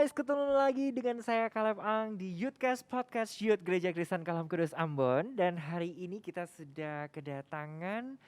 guys, ketemu lagi dengan saya Kaleb Ang di Youthcast Podcast Youth Gereja Kristen Kalam Kudus Ambon. Dan hari ini kita sudah kedatangan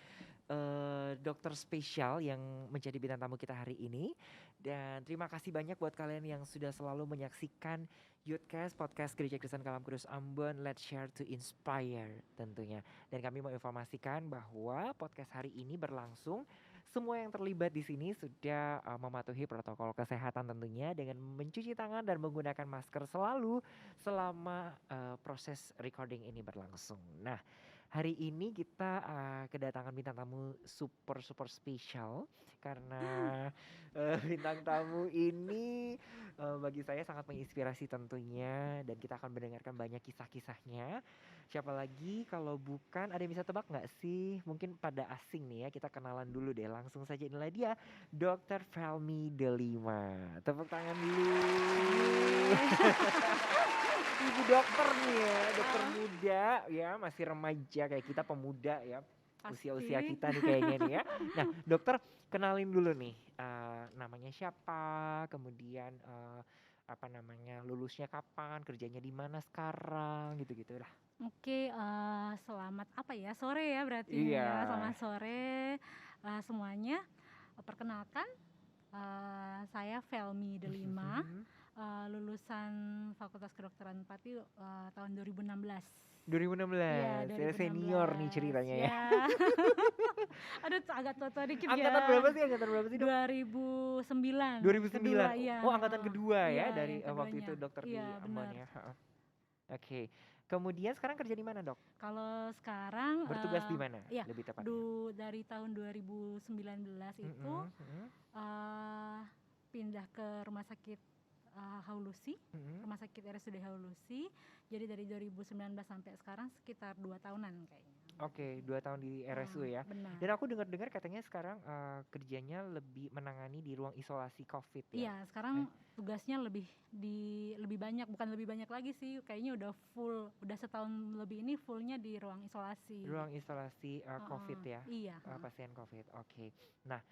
dokter spesial yang menjadi bintang tamu kita hari ini. Dan terima kasih banyak buat kalian yang sudah selalu menyaksikan Youthcast Podcast Gereja Kristen Kalam Kudus Ambon. Let's share to inspire tentunya. Dan kami mau informasikan bahwa podcast hari ini berlangsung. Semua yang terlibat di sini sudah mematuhi protokol kesehatan tentunya dengan mencuci tangan dan menggunakan masker selalu selama proses recording ini berlangsung. Nah, hari ini kita kedatangan bintang tamu super spesial karena bintang tamu ini bagi saya sangat menginspirasi tentunya, dan kita akan mendengarkan banyak kisah-kisahnya. Siapa lagi kalau bukan, ada yang bisa tebak nggak sih? Mungkin pada asing nih ya, kita kenalan dulu deh. Langsung saja, inilah dia Dr. Felmi Delima. Tepuk tangan dulu. Ibu dokter nih ya, dokter muda ya, masih remaja kayak kita, pemuda ya. Usia-usia Pasti. kita nih kayaknya nih ya. Nah, dokter, kenalin dulu nih namanya siapa, kemudian apa namanya, lulusnya kapan, kerjanya di mana sekarang, gitu-gitu lah. Oke, selamat apa ya, sore ya berarti Iya. nih ya. Selamat sore semuanya. Perkenalkan, saya Felmi Delima, lulusan Fakultas Kedokteran Unpad tahun 2016. 2016, Iya, ya senior nih 2016. ceritanya ya. Ya. Aduh, agak tua-tua dikit Angkatan ya. berapa sih, angkatan berapa sih dok? 2009. 2009. Kedua, iya. Oh, angkatan kedua ya Iya, dari yang waktu itu keduanya. dokter di Iya, Ambon benar. ya. Heeh. Oke. Kemudian sekarang kerja di mana dok? Kalau sekarang Bertugas di mana ya lebih tepatnya? dari tahun 2019 itu pindah ke rumah sakit Haulusi, rumah sakit RSUD Haulusi. Jadi dari 2019 sampai sekarang sekitar 2 tahunan kayaknya. Oke, 2 tahun di RSU ya. Benar. Dan aku dengar-dengar katanya sekarang kerjanya lebih menangani di ruang isolasi COVID ya. Iya, sekarang tugasnya lebih banyak, bukan lebih banyak lagi sih, kayaknya udah full, udah setahun lebih ini fullnya di ruang isolasi. Ruang isolasi COVID ya. Iya. Pasien COVID. Oke. Nah,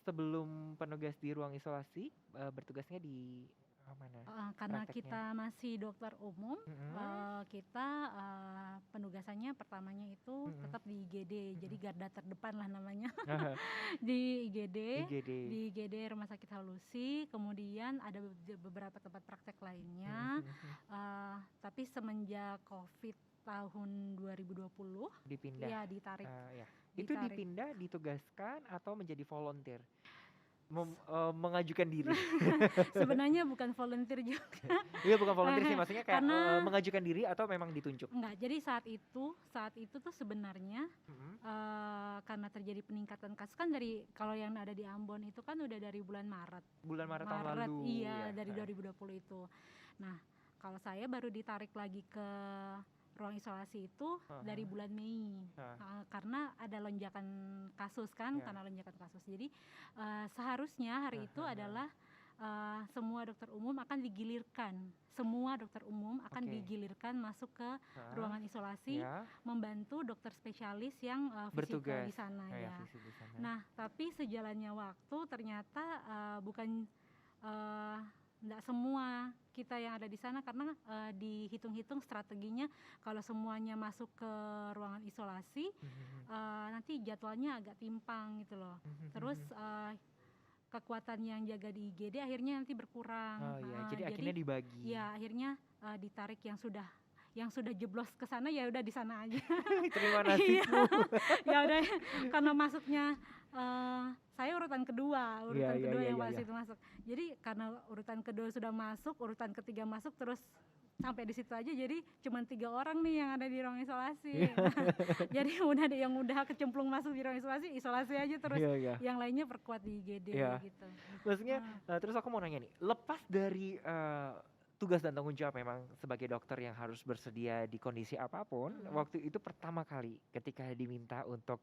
sebelum penugas di ruang isolasi, bertugasnya di mana? Karena Prakteknya? kita masih dokter umum, kita penugasannya pertamanya itu tetap di IGD, jadi garda terdepan lah namanya. Di IGD, di IGD Rumah Sakit Haulusi, kemudian ada beberapa tempat praktek lainnya. Tapi semenjak COVID tahun 2020 dipindah. ya ditarik. Itu dipindah, ditugaskan atau menjadi volunteer? Mengajukan diri. Sebenarnya bukan volunteer juga. Iya, bukan volunteer sih, maksudnya kayak Karena mengajukan diri atau memang ditunjuk? Enggak, jadi saat itu tuh sebenarnya karena terjadi peningkatan kasus kan dari, kalau yang ada di Ambon itu kan udah dari bulan Maret. Bulan Maret tahun lalu. Iya, dari 2020 itu. Nah, kalau saya baru ditarik lagi ke ruang isolasi itu dari bulan Mei, karena ada lonjakan kasus kan, karena lonjakan kasus. Jadi seharusnya hari itu adalah semua dokter umum akan digilirkan, digilirkan masuk ke ruangan isolasi, membantu dokter spesialis yang bertugas di sana ya. Nah, tapi sejalannya waktu ternyata bukan enggak semua kita yang ada di sana, karena dihitung-hitung strateginya kalau semuanya masuk ke ruangan isolasi nanti jadwalnya agak timpang gitu loh. Terus kekuatan yang jaga di IGD akhirnya nanti berkurang. Jadi akhirnya dibagi. Ya, akhirnya ditarik yang sudah jeblos ke sana, ya udah di sana aja. Terima nasibmu. Ya udah, karena masuknya saya urutan kedua yang pas itu masuk. Jadi karena urutan kedua sudah masuk, urutan ketiga masuk, terus sampai di situ aja. Jadi cuma 3 orang nih yang ada di ruang isolasi. Jadi yang udah kecemplung masuk di ruang isolasi aja terus. Yang lainnya perkuat di IGD gitu. Maksudnya terus aku mau nanya nih, lepas dari tugas dan tanggung jawab memang sebagai dokter yang harus bersedia di kondisi apapun, waktu itu pertama kali ketika diminta untuk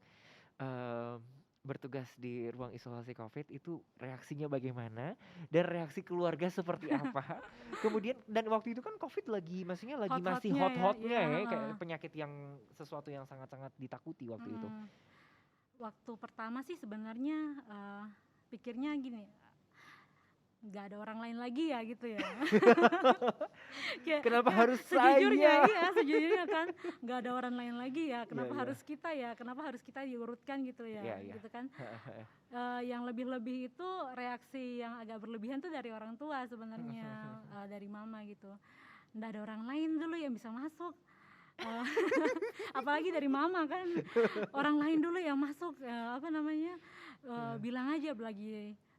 bertugas di ruang isolasi COVID, itu reaksinya bagaimana dan reaksi keluarga seperti apa? Kemudian, dan waktu itu kan COVID maksudnya masih hot-hotnya ya, kayak penyakit yang sesuatu yang sangat-sangat ditakuti waktu itu. Waktu pertama sih sebenarnya pikirnya gini, nggak ada orang lain lagi ya gitu ya. Kenapa harus sejujurnya kan nggak ada orang lain lagi ya, kenapa harus kita ya, kenapa harus kita diurutkan gitu ya, gitu kan. Yang lebih-lebih itu reaksi yang agak berlebihan tuh dari orang tua sebenarnya, dari mama gitu. Nggak ada orang lain dulu yang bisa masuk. Apalagi dari mama kan, orang lain dulu yang masuk, bilang aja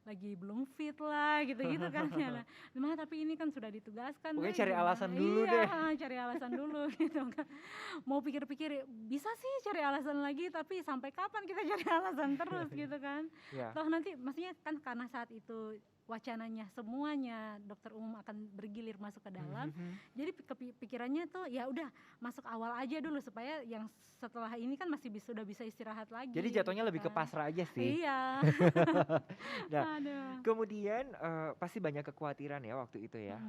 lagi belum fit lah gitu-gitu kan ya. Nah, tapi ini kan sudah ditugaskan. Pokoknya cari alasan dulu deh. Cari alasan dulu gitu kan. Mau pikir-pikir bisa sih cari alasan lagi, tapi sampai kapan kita cari alasan terus gitu kan. Toh nanti maksudnya kan karena saat itu wacananya semuanya dokter umum akan bergilir masuk ke dalam. Jadi pikirannya tuh ya udah masuk awal aja dulu supaya yang setelah ini kan masih sudah bisa istirahat lagi. Jadi jatuhnya gitu lebih ke pasrah aja sih. Iya. Nah, kemudian pasti banyak kekhawatiran ya waktu itu ya,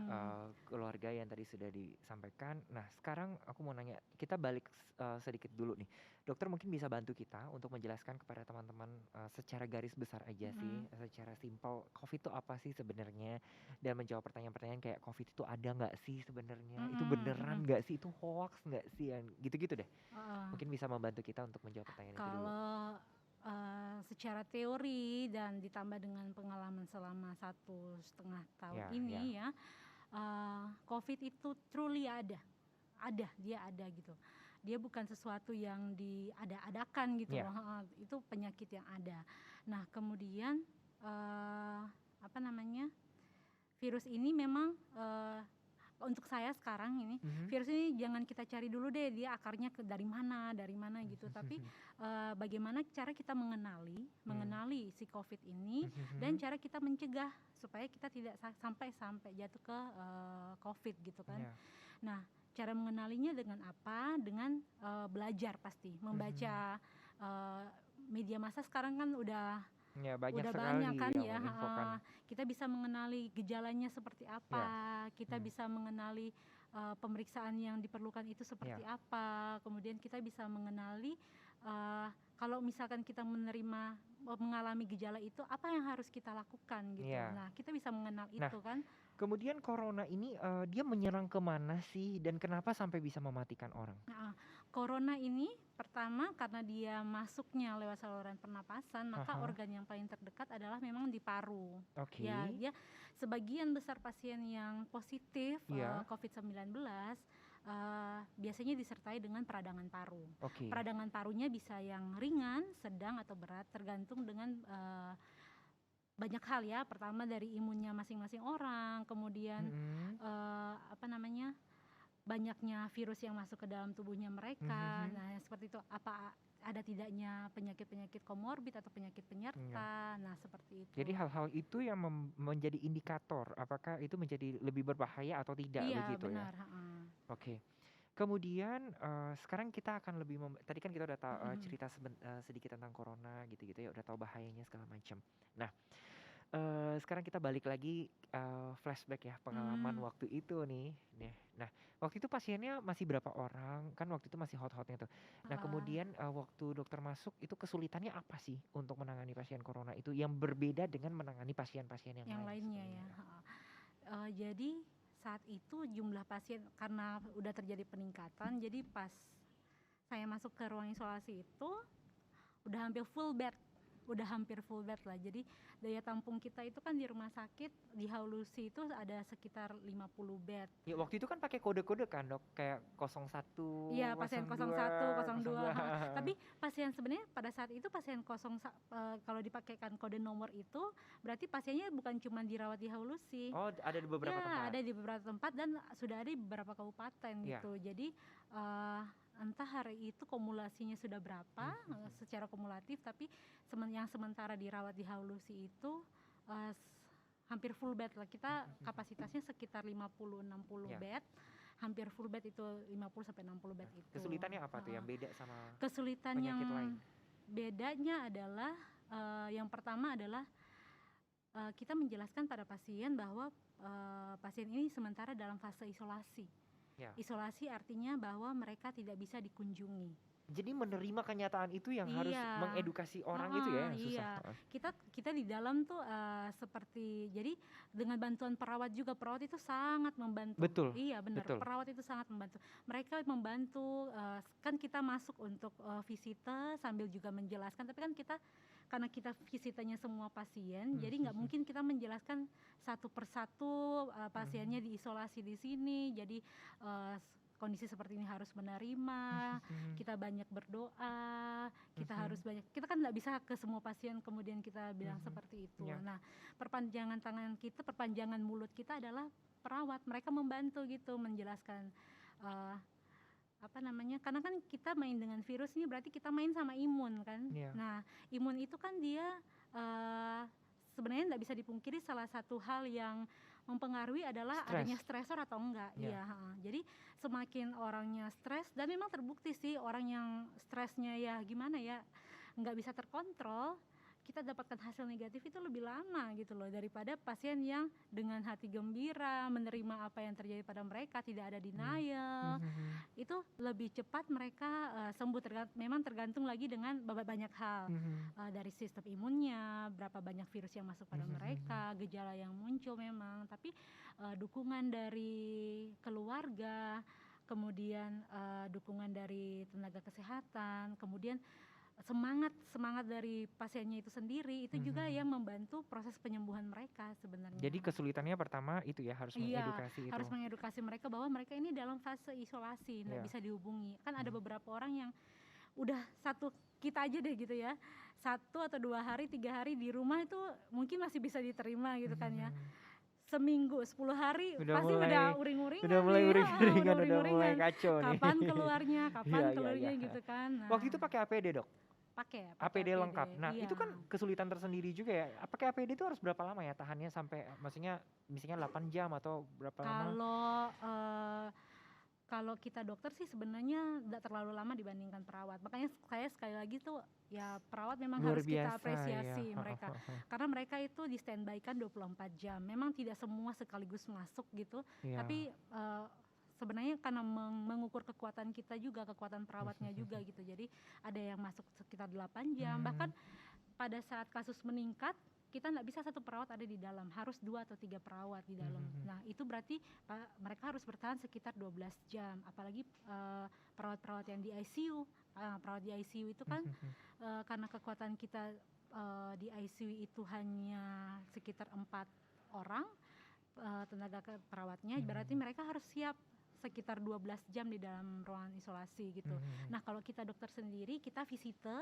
keluarga yang tadi sudah disampaikan. Nah, sekarang aku mau nanya, kita balik sedikit dulu nih. Dokter mungkin bisa bantu kita untuk menjelaskan kepada teman-teman secara garis besar aja sih, secara simpel COVID itu apa sih sebenarnya, dan menjawab pertanyaan-pertanyaan kayak COVID itu ada nggak sih sebenarnya, itu beneran nggak sih, itu hoax nggak sih, yang gitu-gitu deh. Mungkin bisa membantu kita untuk menjawab pertanyaan itu dulu. Kalau secara teori dan ditambah dengan pengalaman selama 1,5 tahun ini ya, COVID itu truly ada, dia ada gitu. Dia bukan sesuatu yang diada-adakan gitu loh, itu penyakit yang ada. Nah kemudian virus ini memang untuk saya sekarang ini, virus ini jangan kita cari dulu deh dia akarnya dari mana gitu, tapi bagaimana cara kita mengenali si COVID ini dan cara kita mencegah supaya kita tidak sampai jatuh ke COVID gitu kan. Nah, cara mengenalinya dengan apa? Dengan belajar pasti, membaca media massa sekarang kan udah banyak kan ya. Kita bisa mengenali gejalanya seperti apa, kita bisa mengenali pemeriksaan yang diperlukan itu seperti apa, kemudian kita bisa mengenali kalau misalkan kita mengalami gejala itu apa yang harus kita lakukan gitu. Nah kita bisa mengenal itu kan. Kemudian corona ini dia menyerang kemana sih dan kenapa sampai bisa mematikan orang? Nah, corona ini pertama karena dia masuknya lewat saluran pernapasan, maka organ yang paling terdekat adalah memang di paru. Ya, dia sebagian besar pasien yang positif COVID-19 biasanya disertai dengan peradangan paru. Peradangan parunya bisa yang ringan, sedang atau berat tergantung dengan banyak hal ya. Pertama dari imunnya masing-masing orang, kemudian banyaknya virus yang masuk ke dalam tubuhnya mereka. Nah seperti itu, apa ada tidaknya penyakit-penyakit komorbid atau penyakit penyerta. Nah seperti itu. Jadi hal-hal itu yang menjadi indikator apakah itu menjadi lebih berbahaya atau tidak, begitu benar, ya. Kemudian sekarang kita akan lebih tadi kan kita udah cerita sedikit tentang corona gitu-gitu ya, udah tahu bahayanya segala macam. Nah, sekarang kita balik lagi flashback ya pengalaman waktu itu nih. Nah, waktu itu pasiennya masih berapa orang? Kan waktu itu masih hot-hotnya tuh. Nah, kemudian waktu dokter masuk itu kesulitannya apa sih untuk menangani pasien corona itu yang berbeda dengan menangani pasien-pasien yang lainnya ya. Jadi saat itu jumlah pasien karena udah terjadi peningkatan, jadi pas saya masuk ke ruang isolasi itu udah hampir full bed lah. Jadi daya tampung kita itu kan di rumah sakit di Haulusi itu ada sekitar 50 bed. Ya waktu itu kan pakai kode-kode kan dok, kayak 01, iya pasien 01, 02. Tapi pasien sebenarnya pada saat itu pasien kalau dipakaikan kode nomor itu berarti pasiennya bukan cuma dirawat di Haulusi. Oh ada di beberapa tempat? Ada di beberapa tempat dan sudah ada di beberapa kabupaten gitu. Jadi entah hari itu kumulasinya sudah berapa secara kumulatif, tapi yang sementara dirawat di Haulusi itu hampir full bed lah. Kita kapasitasnya sekitar 50-60 bed, hampir full bed itu 50-60 bed itu. Kesulitannya apa tuh yang beda sama kesulitan penyakit yang lain? Bedanya adalah yang pertama adalah kita menjelaskan pada pasien bahwa pasien ini sementara dalam fase isolasi. Isolasi artinya bahwa mereka tidak bisa dikunjungi. Jadi menerima kenyataan itu yang harus mengedukasi orang itu ya yang susah. Kita di dalam tuh seperti jadi dengan bantuan perawat juga, perawat itu sangat membantu. Betul. Iya benar, perawat itu sangat membantu. Mereka membantu, kan kita masuk untuk visite sambil juga menjelaskan, tapi kan karena kita visitanya semua pasien, jadi nggak mungkin kita menjelaskan satu persatu pasiennya diisolasi di sini, jadi kondisi seperti ini harus menerima, kita banyak berdoa, kita kan nggak bisa ke semua pasien kemudian kita bilang seperti itu. Nah, perpanjangan tangan kita, perpanjangan mulut kita adalah perawat, mereka membantu gitu menjelaskan karena kan kita main dengan virus ini berarti kita main sama imun kan. Nah, imun itu kan dia sebenarnya nggak bisa dipungkiri salah satu hal yang mempengaruhi adalah adanya stresor atau enggak. Jadi semakin orangnya stres, dan memang terbukti sih orang yang stresnya ya gimana ya nggak bisa terkontrol, kita dapatkan hasil negatif itu lebih lama gitu loh daripada pasien yang dengan hati gembira menerima apa yang terjadi pada mereka, tidak ada denial. Itu lebih cepat mereka sembuh. Memang tergantung lagi dengan banyak hal, dari sistem imunnya, berapa banyak virus yang masuk pada mereka, gejala yang muncul memang. Tapi dukungan dari keluarga, kemudian dukungan dari tenaga kesehatan, kemudian semangat dari pasiennya itu sendiri itu juga yang membantu proses penyembuhan mereka sebenarnya. Jadi kesulitannya pertama itu ya harus mengedukasi itu. Harus mengedukasi mereka bahwa mereka ini dalam fase isolasi, nggak bisa dihubungi. Kan ada beberapa orang yang udah kita aja deh gitu ya, 1 atau 2 hari, 3 hari di rumah itu mungkin masih bisa diterima gitu kan ya. Seminggu, 10 hari pasti udah uring-uringan. Udah mulai uring-uringan, udah mulai kacau nih. Kapan keluarnya gitu kan. Nah, waktu itu pakai APD dok? Pakai APD lengkap. Nah itu kan kesulitan tersendiri juga ya. Pakai APD itu harus berapa lama ya tahannya sampai, maksudnya misalnya 8 jam atau berapa lama? Kalau kita dokter sih sebenarnya tidak terlalu lama dibandingkan perawat. Makanya saya sekali lagi tuh ya perawat memang harus kita apresiasi mereka. Karena mereka itu di standby-kan 24 jam. Memang tidak semua sekaligus masuk gitu. Tapi sebenarnya karena mengukur kekuatan kita juga, kekuatan perawatnya juga gitu. Jadi ada yang masuk sekitar 8 jam. Bahkan pada saat kasus meningkat, kita nggak bisa satu perawat ada di dalam, harus 2 atau 3 perawat di dalam. Nah itu berarti mereka harus bertahan sekitar 12 jam. Apalagi perawat-perawat yang di ICU. Perawat di ICU itu kan karena kekuatan kita di ICU itu hanya sekitar 4 orang tenaga perawatnya, berarti mereka harus siap sekitar 12 jam di dalam ruangan isolasi gitu. Nah kalau kita dokter sendiri, kita visite,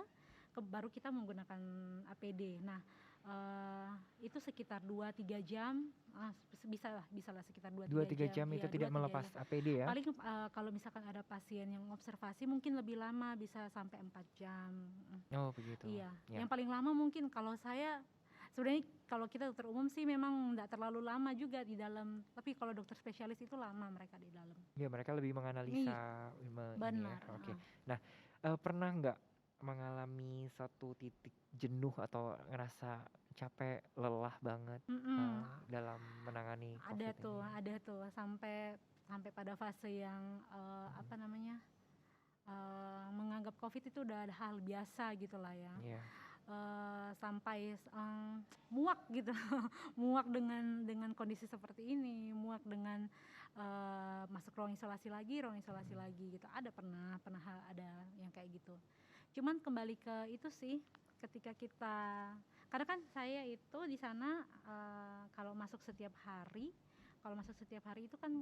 baru kita menggunakan APD. Nah itu sekitar 2-3 jam, bisa lah sekitar 2-3 jam itu tidak melepas APD ya? Paling kalau misalkan ada pasien yang observasi mungkin lebih lama, bisa sampai 4 jam. Oh begitu. Iya, yang paling lama mungkin kalau saya, sebenarnya kalau kita dokter umum sih memang nggak terlalu lama juga di dalam, tapi kalau dokter spesialis itu lama mereka di dalam. Ya mereka lebih menganalisa. Benar. Ya. Oke. Nah pernah nggak mengalami satu titik jenuh atau ngerasa capek, lelah banget dalam menangani COVID ini? Ada tuh sampai pada fase yang menganggap COVID itu udah ada hal biasa gitulah ya. Sampai muak gitu. Muak dengan kondisi seperti ini, muak dengan masuk ruang isolasi lagi gitu. Pernah ada yang kayak gitu. Cuman kembali ke itu sih, ketika karena kan saya itu di sana kalau masuk setiap hari itu kan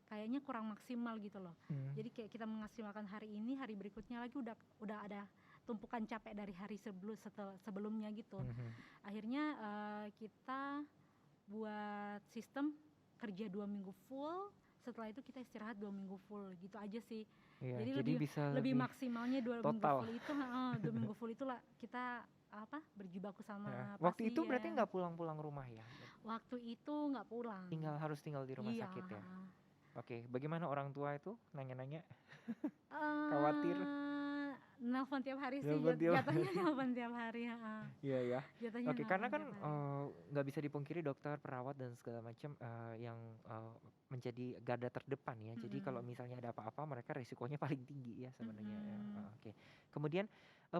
kayaknya kurang maksimal gitu loh. Jadi kayak kita memaksimalkan hari ini, hari berikutnya lagi udah ada tumpukan capek dari hari sebelumnya gitu. Akhirnya kita buat sistem kerja 2 minggu full, setelah itu kita istirahat 2 minggu full gitu aja sih. Jadi lebih maksimalnya 2 minggu full itu 2 minggu full itulah kita berjibaku sama pasien. Waktu itu berarti nggak pulang rumah ya? Waktu itu nggak pulang. Harus tinggal di rumah sakit ya? Oke, bagaimana orang tua itu nanya-nanya? Khawatir? Nelpon tiap hari sih, Nelpon tiap jatuhnya nelpon tiap hari, heeh. Iya ya. Jatuhnya Oke, karena nelpon kan tiap hari. nggak bisa dipungkiri dokter, perawat dan segala macam yang menjadi garda terdepan ya. Jadi kalau misalnya ada apa-apa mereka risikonya paling tinggi ya sebenarnya ya. Oke. Kemudian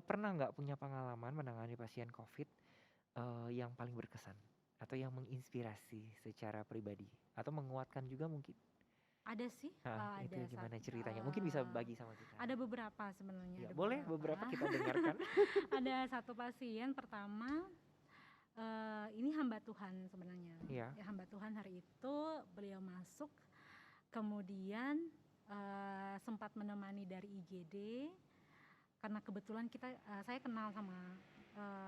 pernah nggak punya pengalaman menangani pasien COVID yang paling berkesan atau yang menginspirasi secara pribadi atau menguatkan juga mungkin? Ada sih, Itu ada gimana ceritanya? Mungkin bisa bagi sama kita. ada beberapa sebenarnya, Ya, ada boleh beberapa kita dengarkan. Ada satu pasien pertama, ini hamba Tuhan sebenarnya. Iya. Ya, hamba Tuhan hari itu beliau masuk, kemudian sempat menemani dari IGD, karena kebetulan saya kenal sama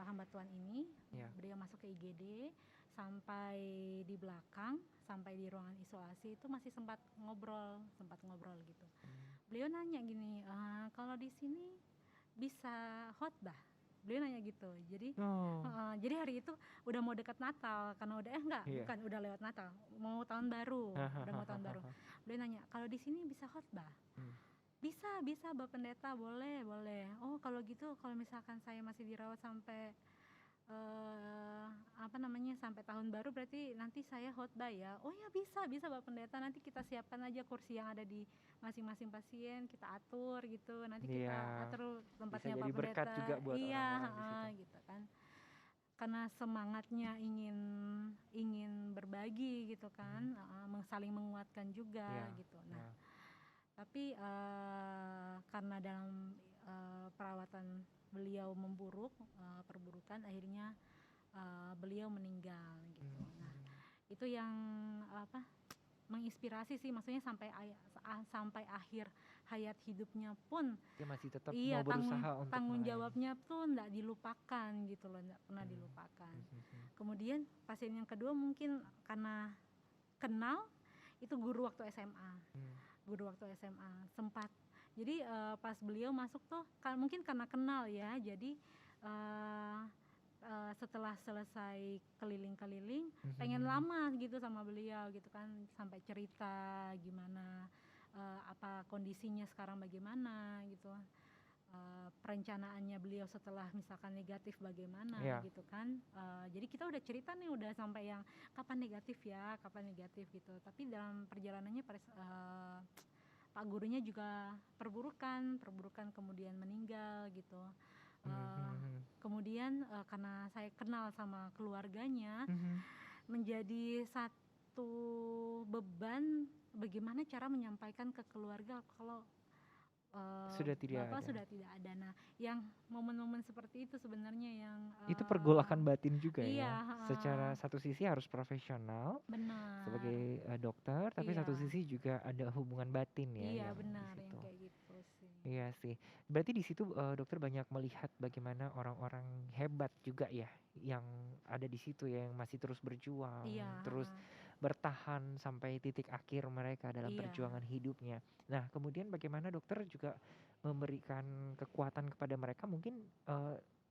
hamba Tuhan ini. Iya. Beliau masuk ke IGD, sampai di belakang, sampai di ruangan isolasi itu masih sempat ngobrol gitu. Beliau nanya gini, kalau di sini bisa khotbah? Beliau nanya gitu. Jadi jadi hari itu udah mau dekat Natal, karena udah bukan udah lewat Natal, mau tahun baru, udah mau tahun baru. Beliau nanya, kalau di sini bisa khotbah? Bisa Bapak Pendeta, boleh. Oh kalau gitu, kalau misalkan saya masih dirawat sampai sampai tahun baru, berarti nanti saya khotbah ya. Oh ya bisa Bapak Pendeta, nanti kita siapkan aja kursi yang ada di masing-masing pasien, kita atur gitu, nanti kita atur tempatnya Pak Pendeta. Berkat juga buat orang-orang di situ. Gitu kan, karena semangatnya ingin berbagi gitu kan, saling menguatkan juga gitu. Nah tapi karena dalam perawatan beliau memburuk, perburukan, akhirnya beliau meninggal gitu. Nah itu yang menginspirasi sih, maksudnya sampai akhir hayat hidupnya pun dia masih tetap mau berusaha untuk tanggung jawabnya tuh nggak dilupakan gitu loh, nggak pernah dilupakan. Kemudian pasien yang kedua mungkin karena kenal, itu guru waktu SMA. Guru waktu SMA sempat. Jadi pas beliau masuk tuh mungkin karena kenal ya, jadi setelah selesai keliling-keliling pengen lama gitu sama beliau gitu kan, sampai cerita gimana apa kondisinya sekarang, bagaimana gitu, perencanaannya beliau setelah misalkan negatif bagaimana gitu kan. Jadi kita udah cerita nih, udah sampai yang kapan negatif gitu, tapi dalam perjalanannya Pak gurunya juga perburukan kemudian meninggal gitu. Kemudian karena saya kenal sama keluarganya, menjadi satu beban bagaimana cara menyampaikan ke keluarga kalau Bapak sudah tidak ada. Nah, yang momen-momen seperti itu sebenarnya yang itu pergolakan batin juga ya. Secara satu sisi harus profesional, benar, sebagai dokter, tapi satu sisi juga ada hubungan batin ya. Iya benar, yang kayak gitu sih. Iya sih. Berarti di situ dokter banyak melihat bagaimana orang-orang hebat juga ya, yang ada di situ ya, yang masih terus berjuang, terus bertahan sampai titik akhir mereka dalam perjuangan hidupnya. Nah, kemudian bagaimana dokter juga memberikan kekuatan kepada mereka, mungkin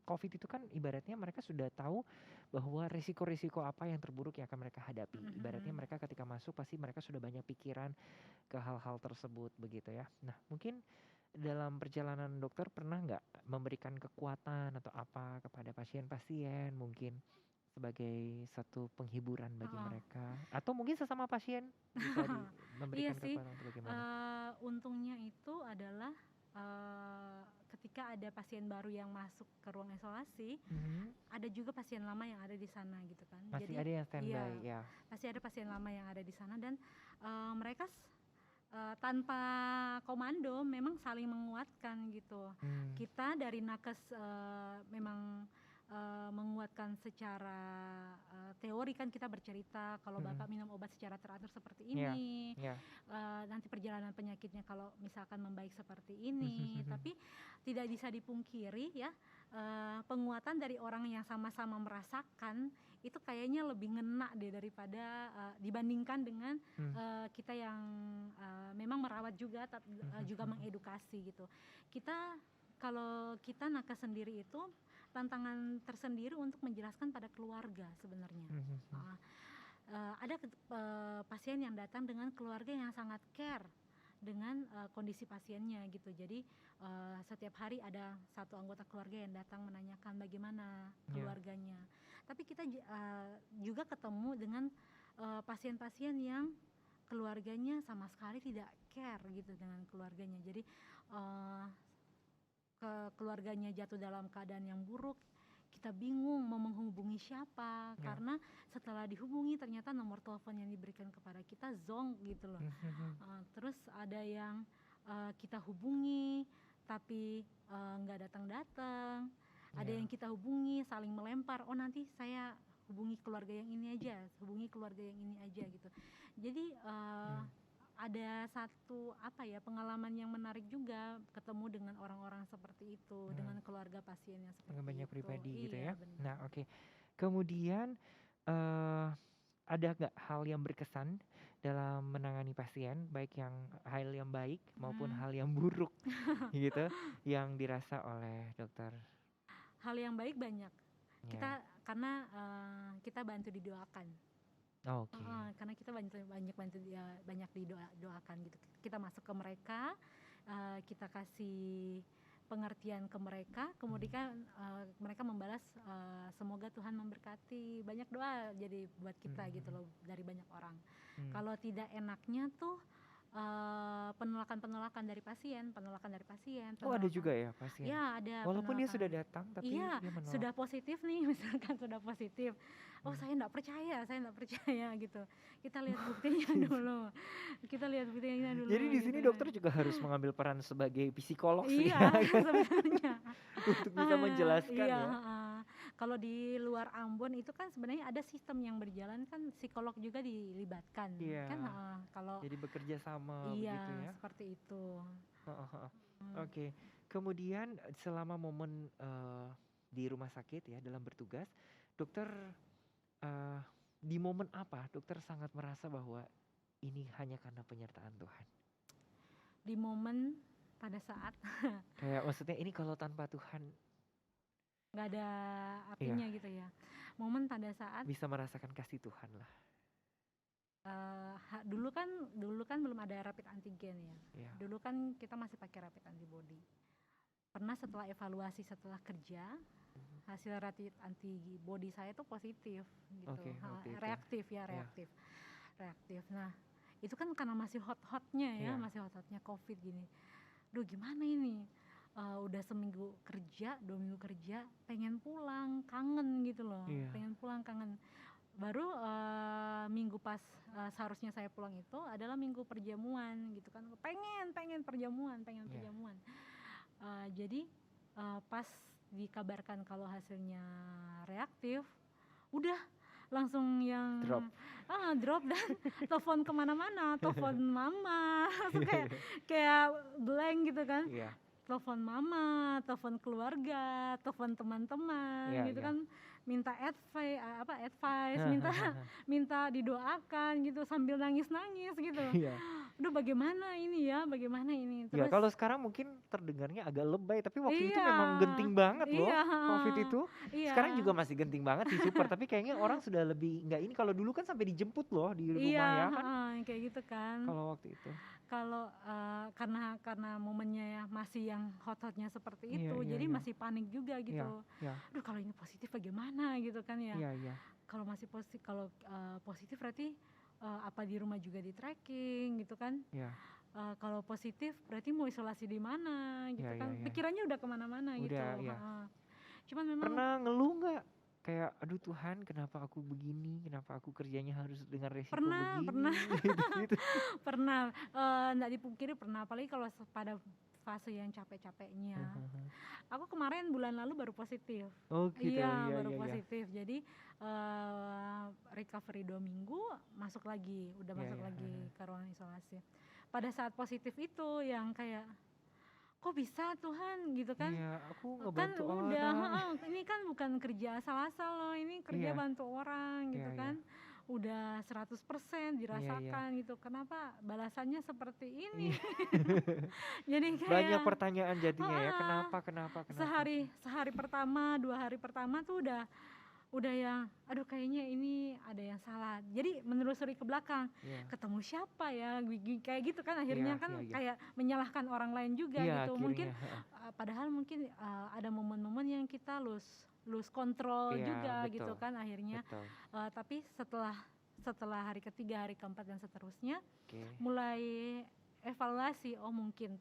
COVID itu kan ibaratnya mereka sudah tahu bahwa risiko-risiko apa yang terburuk yang akan mereka hadapi. Ibaratnya mereka ketika masuk pasti mereka sudah banyak pikiran ke hal-hal tersebut begitu ya. Nah, mungkin dalam perjalanan dokter pernah nggak memberikan kekuatan atau apa kepada pasien-pasien, mungkin sebagai satu penghiburan bagi mereka, atau mungkin sesama pasien bisa memberikan kekuatan atau bagaimana? Untungnya itu adalah ketika ada pasien baru yang masuk ke ruang isolasi, ada juga pasien lama yang ada di sana gitu kan. Masih jadi ada yang standby ya. Pasti ada pasien lama yang ada di sana, dan mereka tanpa komando memang saling menguatkan gitu. Kita dari nakes memang menguatkan secara teori kan, kita bercerita kalau Bapak minum obat secara teratur seperti ini, nanti perjalanan penyakitnya kalau misalkan membaik seperti ini. Tapi tidak bisa dipungkiri ya, penguatan dari orang yang sama-sama merasakan itu kayaknya lebih ngena deh daripada dibandingkan dengan kita yang memang merawat juga, juga mengedukasi gitu. Kalau kita nakes sendiri itu tantangan tersendiri untuk menjelaskan pada keluarga sebenarnya. Ada pasien yang datang dengan keluarga yang sangat care dengan kondisi pasiennya gitu. Jadi setiap hari ada satu anggota keluarga yang datang menanyakan bagaimana keluarganya. Tapi kita juga ketemu dengan pasien-pasien yang keluarganya sama sekali tidak care gitu dengan keluarganya. Jadi keluarganya jatuh dalam keadaan yang buruk, kita bingung mau menghubungi siapa, karena setelah dihubungi ternyata nomor telepon yang diberikan kepada kita zonk gitu loh. Terus ada yang kita hubungi tapi nggak datang-datang, ada yang kita hubungi saling melempar, oh nanti saya hubungi keluarga yang ini aja, hubungi keluarga yang ini aja gitu. Jadi ada satu pengalaman yang menarik juga, ketemu dengan orang-orang seperti itu, dengan keluarga pasien yang seperti dengan banyak itu. pribadi gitu ya. Benar. Nah oke. Kemudian ada nggak hal yang berkesan dalam menangani pasien, baik yang hal yang baik maupun hal yang buruk gitu, yang dirasa oleh dokter? Hal yang baik banyak. Kita karena kita bantu didoakan. Karena kita banyak didoakan gitu. Kita masuk ke mereka, kita kasih pengertian ke mereka, kemudian mereka membalas semoga Tuhan memberkati. Banyak doa jadi buat kita gitu loh dari banyak orang. Kalau tidak enaknya tuh penolakan dari pasien. Oh ada juga ya pasien? Ya ada. Walaupun dia sudah datang tapi dia menolak. Sudah positif nih, misalkan sudah positif. Oh saya nggak percaya gitu. Kita lihat buktinya dulu. Jadi di sini dokter juga harus mengambil peran sebagai psikolog sih. Iya sebenarnya. Untuk bisa menjelaskan ya. Kalau di luar Ambon itu kan sebenarnya ada sistem yang berjalan, kan psikolog juga dilibatkan. Kan kalau jadi bekerja sama begitu ya. Seperti itu. Oke. Kemudian selama momen di rumah sakit ya dalam bertugas, dokter di momen apa dokter sangat merasa bahwa ini hanya karena penyertaan Tuhan? Di momen pada saat kayak maksudnya ini kalau tanpa Tuhan nggak ada artinya gitu ya. Momen pada saat bisa merasakan kasih Tuhan lah. Dulu kan belum ada rapid antigen ya. Dulu kan kita masih pakai rapid antibody. Pernah setelah evaluasi setelah kerja, hasil rapid antibody saya tuh positif gitu. Reaktif. Nah itu kan karena masih hot-hotnya masih COVID gini. Duh gimana ini? Udah seminggu kerja, 2 minggu kerja, pengen pulang, kangen gitu loh. Pengen pulang, kangen. Baru minggu pas seharusnya saya pulang itu adalah minggu perjamuan gitu kan. Pengen perjamuan. Jadi pas dikabarkan kalau hasilnya reaktif, udah langsung yang drop dan telepon kemana-mana, telepon mama, kayak blank gitu kan. Telepon mama, telepon keluarga, telepon teman-teman gitu kan, minta advice, minta didoakan gitu sambil nangis gitu. Aduh bagaimana ini. Terus kalau sekarang mungkin terdengarnya agak lebay, tapi waktu itu memang genting banget loh COVID itu. Sekarang juga masih genting banget sih, super. Tapi kayaknya orang sudah lebih nggak ini. Kalau dulu kan sampai dijemput loh di rumah ya kan. Kayak gitu kan. Kalau waktu itu. Kalau karena momennya ya masih yang hot-hotnya seperti itu, jadi masih panik juga gitu. Aduh kalau ini positif bagaimana gitu kan ya. Kalau masih positif, positif berarti apa di rumah juga di tracking gitu kan. Kalau positif berarti mau isolasi di mana gitu kan. Pikirannya udah kemana-mana gitu. Cuman memang pernah ngeluh nggak? Kayak aduh Tuhan kenapa aku begini, kenapa aku kerjanya harus dengan resiko begini. Pernah nggak dipungkiri pernah, apalagi kalau pada fase yang capek-capeknya. Aku kemarin bulan lalu baru positif. Baru positif. Jadi recovery 2 minggu masuk lagi ke ruangan isolasi. Pada saat positif itu yang kayak kok bisa Tuhan gitu kan. Aku ngebantu kan orang. Ini kan bukan kerja asal-asal loh, ini kerja bantu orang gitu kan. Udah 100% dirasakan gitu. Kenapa balasannya seperti ini? Jadi kayak banyak pertanyaan jadinya ya. Kenapa? Sehari pertama, 2 hari pertama tuh udah yang aduh kayaknya ini ada yang salah, jadi menelusuri ke belakang, ketemu siapa ya kayak gitu kan, akhirnya kan kayak menyalahkan orang lain juga gitu. Mungkin padahal mungkin ada momen-momen yang kita lose kontrol juga betul. Gitu kan akhirnya tapi setelah hari ketiga, hari keempat dan seterusnya mulai evaluasi, oh mungkin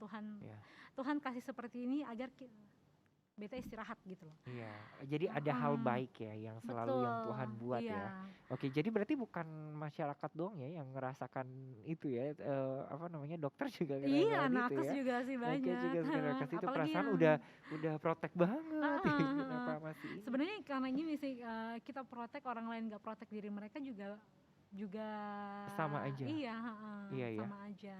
Tuhan kasih seperti ini agar beta istirahat gitu loh. Iya, jadi ada hal baik ya yang selalu yang Tuhan buat ya. Oke, jadi berarti bukan masyarakat doang ya yang ngerasakan itu ya, dokter juga ngerasain iya, itu nakes ya. juga sih banyak. Nakes juga nakes itu Apalagi perasaan udah protek banget. Kenapa masih ini? Sebenarnya karena gini sih, kita protek orang lain nggak protek diri mereka juga sama aja. Iya, sama aja.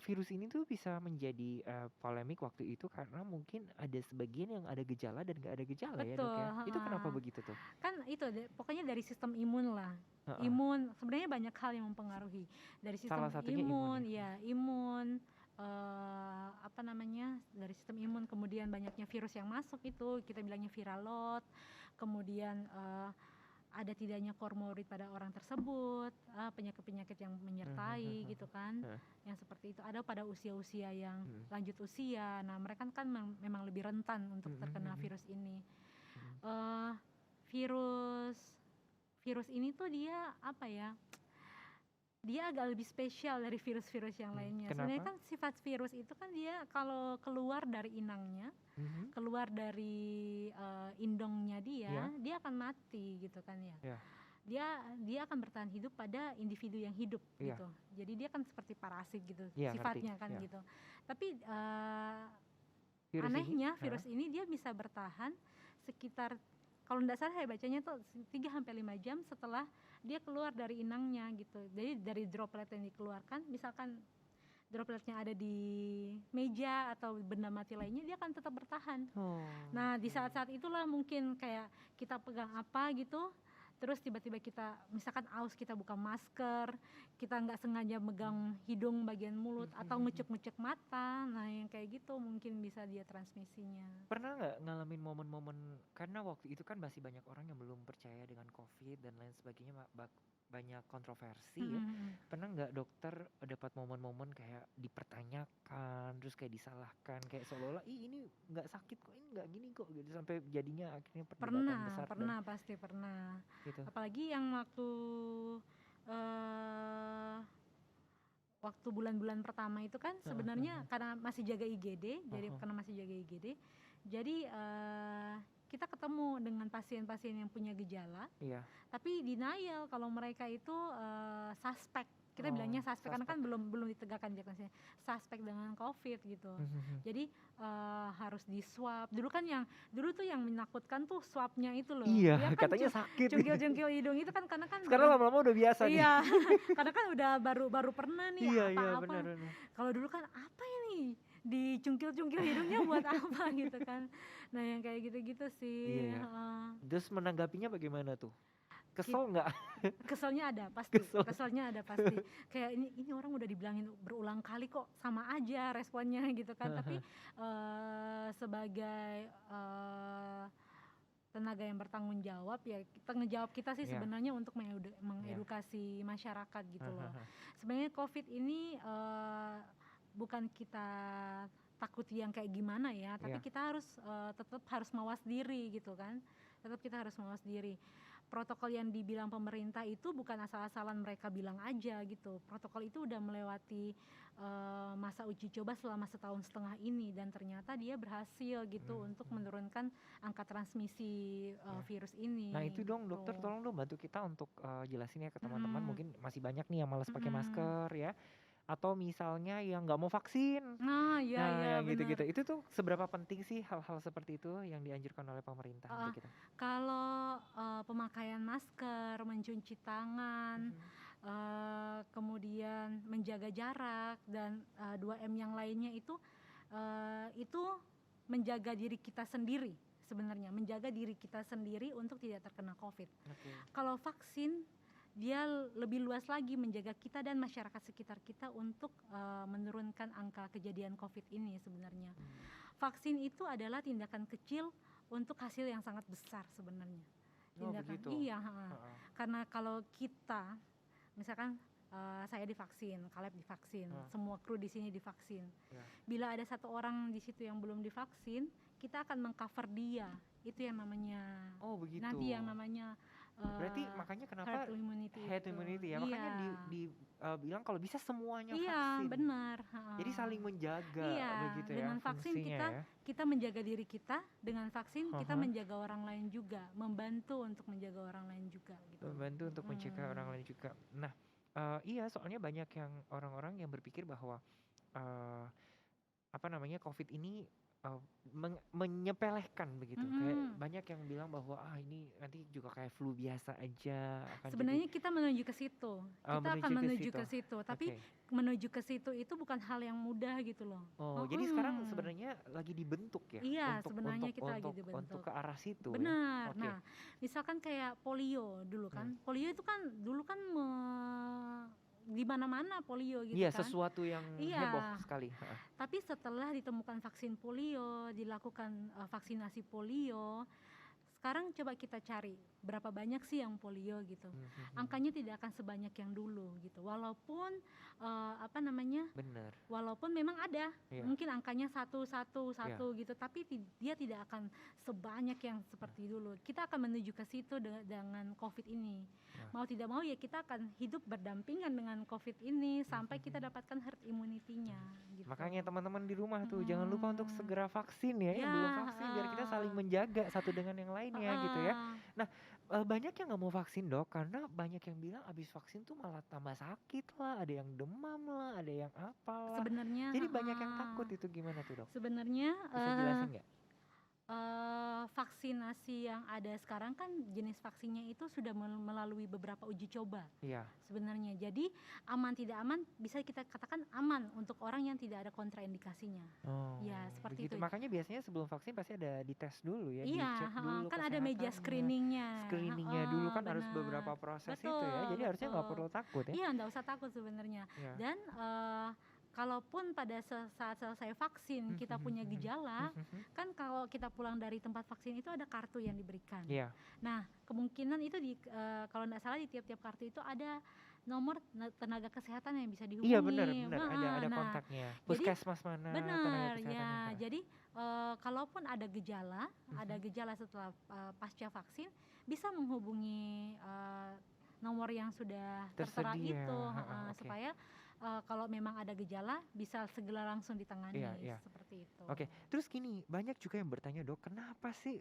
Virus ini tuh bisa menjadi polemik waktu itu karena mungkin ada sebagian yang ada gejala dan nggak ada gejala. Betul, ya dok ya. Itu kenapa begitu tuh? Kan itu pokoknya dari sistem imun lah. Imun sebenarnya banyak hal yang mempengaruhi dari sistem imun, ya imun. Dari sistem imun, kemudian banyaknya virus yang masuk itu kita bilangnya viral load, kemudian ada tidaknya komorbid pada orang tersebut, penyakit-penyakit yang menyertai gitu kan, yang seperti itu. Ada pada usia-usia yang lanjut usia, nah mereka kan memang lebih rentan untuk terkena virus ini. Virus ini tuh dia dia agak lebih spesial dari virus-virus yang lainnya. Sebenarnya kan sifat virus itu kan dia kalau keluar dari inangnya, keluar dari indongnya dia akan mati gitu kan ya. Dia akan bertahan hidup pada individu yang hidup gitu. Jadi dia kan seperti parasit gitu sifatnya kan gitu. Tapi anehnya virus ini dia bisa bertahan sekitar, kalau tidak salah saya bacanya tuh 3-5 jam setelah dia keluar dari inangnya gitu. Jadi dari droplet yang dikeluarkan, misalkan dropletnya ada di meja atau benda mati lainnya, dia akan tetap bertahan. Nah di saat-saat itulah mungkin kayak kita pegang apa gitu, terus tiba-tiba kita misalkan aus, kita buka masker, kita nggak sengaja megang hidung bagian mulut atau ngecek-ngecek mata, nah yang kayak gitu mungkin bisa dia transmisinya. Pernah nggak ngalamin momen-momen, karena waktu itu kan masih banyak orang yang belum percaya dengan COVID dan lain sebagainya, banyak kontroversi ya. Pernah nggak dokter dapat momen-momen kayak dipertanyakan, terus kayak disalahkan, kayak seolah-olah ini nggak sakit kok, ini nggak gini kok gitu, sampai jadinya akhirnya perdebatan besar. Pasti pernah. Gitu. Apalagi yang waktu bulan-bulan pertama itu kan sebenarnya karena masih jaga IGD, jadi kita ketemu dengan pasien-pasien yang punya gejala, tapi denial kalau mereka itu suspek. Kita bilangnya suspek karena kan belum ditegakkan diagnosisnya suspek dengan COVID gitu. Jadi harus di swab. Dulu tuh yang menakutkan tuh swabnya itu loh. Iya, ya kan katanya sakit. Jungkil-jungkil hidung itu kan karena kan sekarang lama-lama udah biasa nih. Iya, karena kan udah baru pernah nih apa-apa. Kalau dulu kan apa ini? Dicungkil-cungkil hidungnya buat apa gitu kan. Nah yang kayak gitu-gitu sih. Terus menanggapinya bagaimana tuh? Kesel nggak? Keselnya ada pasti. Keselnya ada pasti. Kayak ini orang udah dibilangin berulang kali kok sama aja responnya gitu kan. Tapi sebagai tenaga yang bertanggung jawab ya, tanggung jawab kita sih sebenarnya untuk mengedukasi masyarakat gitu loh. Sebenarnya COVID ini bukan kita takut yang kayak gimana ya, tapi kita tetap harus mawas diri gitu kan. Tetap kita harus mawas diri. Protokol yang dibilang pemerintah itu bukan asal-asalan mereka bilang aja gitu. Protokol itu udah melewati masa uji coba selama 1,5 tahun ini, dan ternyata dia berhasil gitu untuk menurunkan angka transmisi virus ini. Nah itu dong gitu. Dokter, tolong dong bantu kita untuk jelasin ya ke teman-teman, mungkin masih banyak nih yang malas pakai masker ya, atau misalnya yang nggak mau vaksin. Iya, gitu-gitu. Itu tuh seberapa penting sih hal-hal seperti itu yang dianjurkan oleh pemerintah untuk kita? Kalau pemakaian masker, mencuci tangan, kemudian menjaga jarak dan 2M yang lainnya itu menjaga diri kita sendiri sebenarnya, menjaga diri kita sendiri untuk tidak terkena COVID. Kalau vaksin dia lebih luas lagi menjaga kita dan masyarakat sekitar kita untuk menurunkan angka kejadian COVID ini sebenarnya. Vaksin itu adalah tindakan kecil untuk hasil yang sangat besar sebenarnya. begitu. Iya, karena kalau kita misalkan saya divaksin, Caleb divaksin, semua kru di sini divaksin. Bila ada satu orang di situ yang belum divaksin, kita akan mengcover dia. Itu yang namanya. Begitu. Nanti yang namanya. Berarti makanya kenapa herd immunity ya, makanya bilang kalau bisa semuanya vaksin. Iya, benar. Jadi saling menjaga begitu ya. Dengan vaksin kita menjaga diri kita, dengan vaksin kita menjaga orang lain juga, membantu untuk menjaga orang lain juga. Gitu. Membantu untuk mencegah orang lain juga. Nah, iya soalnya banyak yang orang-orang yang berpikir bahwa COVID ini menyepelekan begitu. Kayak banyak yang bilang bahwa ini nanti juga kayak flu biasa aja. Sebenarnya kita menuju ke situ. Kita akan menuju ke situ. Tapi menuju ke situ itu bukan hal yang mudah gitu loh. Jadi sekarang sebenarnya lagi dibentuk ya? Iya, sebenarnya kita lagi dibentuk. Untuk ke arah situ. Benar. Nah, misalkan kayak polio dulu kan. Polio itu kan dulu kan di mana-mana polio gitu kan. Iya, sesuatu yang heboh sekali. Tapi setelah ditemukan vaksin polio, dilakukan vaksinasi polio, sekarang coba kita cari berapa banyak sih yang polio gitu. Angkanya tidak akan sebanyak yang dulu gitu. Walaupun Benar. Walaupun memang ada, mungkin angkanya satu gitu, tapi dia tidak akan sebanyak yang seperti dulu. Kita akan menuju ke situ dengan COVID ini. Mau tidak mau ya kita akan hidup berdampingan dengan COVID ini sampai kita dapatkan herd immunity-nya. Gitu. Makanya teman-teman di rumah tuh jangan lupa untuk segera vaksin ya, yang belum vaksin biar kita saling menjaga satu dengan yang lainnya gitu ya. Nah, banyak yang nggak mau vaksin dok, karena banyak yang bilang abis vaksin tuh malah tambah sakit lah, ada yang demam lah, ada yang apa. Sebenarnya. Jadi banyak yang takut, itu gimana tuh dok? Sebenarnya. Bisa jelasin nggak? Vaksinasi yang ada sekarang kan jenis vaksinnya itu sudah melalui beberapa uji coba. Iya. Sebenarnya, jadi aman tidak aman bisa kita katakan aman untuk orang yang tidak ada kontraindikasinya. Ya seperti begitu. itu. Makanya biasanya sebelum vaksin pasti ada dites dulu ya. Iya, dicek dulu kan ada meja screeningnya. Screeningnya dulu kan harus beberapa proses itu ya. Jadi harusnya nggak perlu takut ya. Iya, nggak usah takut sebenarnya. Dan kalaupun pada saat selesai vaksin kita punya gejala, kan kalau kita pulang dari tempat vaksin itu ada kartu yang diberikan. Nah, kemungkinan itu kalau tidak salah di tiap-tiap kartu itu ada nomor tenaga kesehatan yang bisa dihubungi. Iya benar, ada kontaknya. Puskesmas mana? Benar ya. Jadi kalaupun ada gejala setelah pasca vaksin, bisa menghubungi nomor yang sudah tertera itu, supaya kalau memang ada gejala bisa segera langsung ditangani. Seperti itu. Terus gini, banyak juga yang bertanya dok, kenapa sih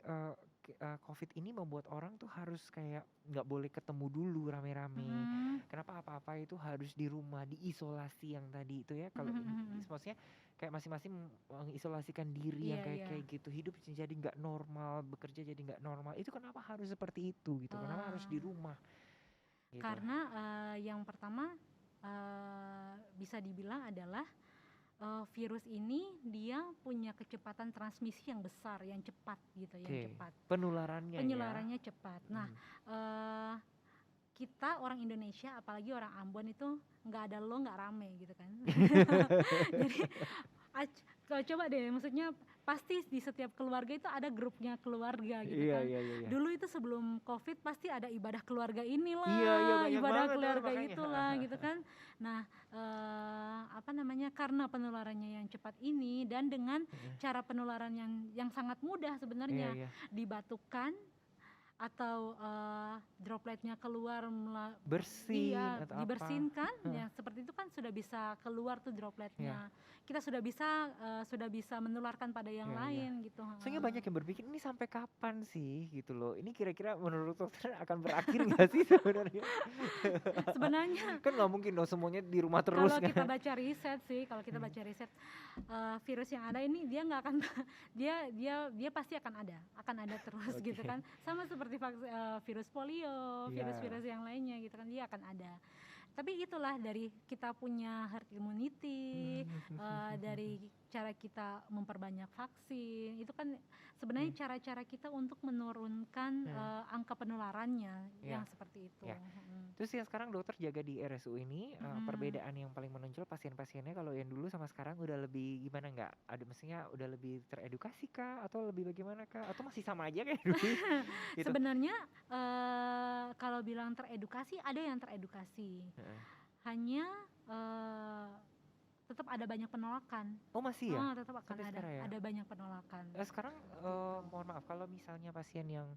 COVID ini membuat orang tuh harus kayak nggak boleh ketemu dulu rame-rame? Kenapa apa-apa itu harus di rumah, diisolasi yang tadi itu ya? Kalau maksudnya kayak masing-masing mengisolasikan diri yang kayak gitu, hidup jadi nggak normal, bekerja jadi nggak normal. Itu kenapa harus seperti itu gitu? Kenapa harus di rumah? Gitu. Karena yang pertama bisa dibilang adalah virus ini dia punya kecepatan transmisi yang besar, yang cepat gitu, yang cepat. Penularannya cepat. Nah, kita orang Indonesia, apalagi orang Ambon itu nggak ada lo nggak rame gitu kan. Jadi coba deh, maksudnya pasti di setiap keluarga itu ada grupnya keluarga gitu kan. Dulu itu sebelum COVID pasti ada ibadah keluarga inilah, ibadah keluarga itulah gitu kan. Nah, karena penularannya yang cepat ini dan dengan cara penularan yang sangat mudah sebenarnya, dibatukan atau dropletnya keluar dibersihkan, ya seperti itu kan sudah bisa keluar tuh dropletnya. Kita sudah bisa menularkan pada yang lain gitu. Soalnya banyak yang berpikir ini sampai kapan sih gitu loh. Ini kira-kira menurut dokter akan berakhir nggak sih sebenarnya? Sebenarnya kan nggak mungkin dong semuanya di rumah terus. Kalau kita baca riset, virus yang ada ini dia nggak akan dia pasti akan ada terus gitu kan. Sama seperti virus polio, virus-virus yang lainnya gitu kan, dia akan ada. Tapi itulah dari kita punya herd immunity, dari cara kita memperbanyak vaksin, itu kan sebenarnya cara-cara kita untuk menurunkan angka penularannya yang seperti itu. Terus yang sekarang dokter jaga di RSU ini perbedaan yang paling menonjol pasien-pasiennya kalau yang dulu sama sekarang udah lebih gimana nggak? Ada mestinya udah lebih teredukasi kah atau lebih bagaimana kah? Atau masih sama aja kayak dulu? Gitu. Sebenarnya kalau bilang teredukasi ada yang teredukasi. Hanya tetap ada banyak penolakan. Oh masih ya? Tetap akan ada banyak penolakan. Sekarang mohon maaf kalau misalnya pasien yang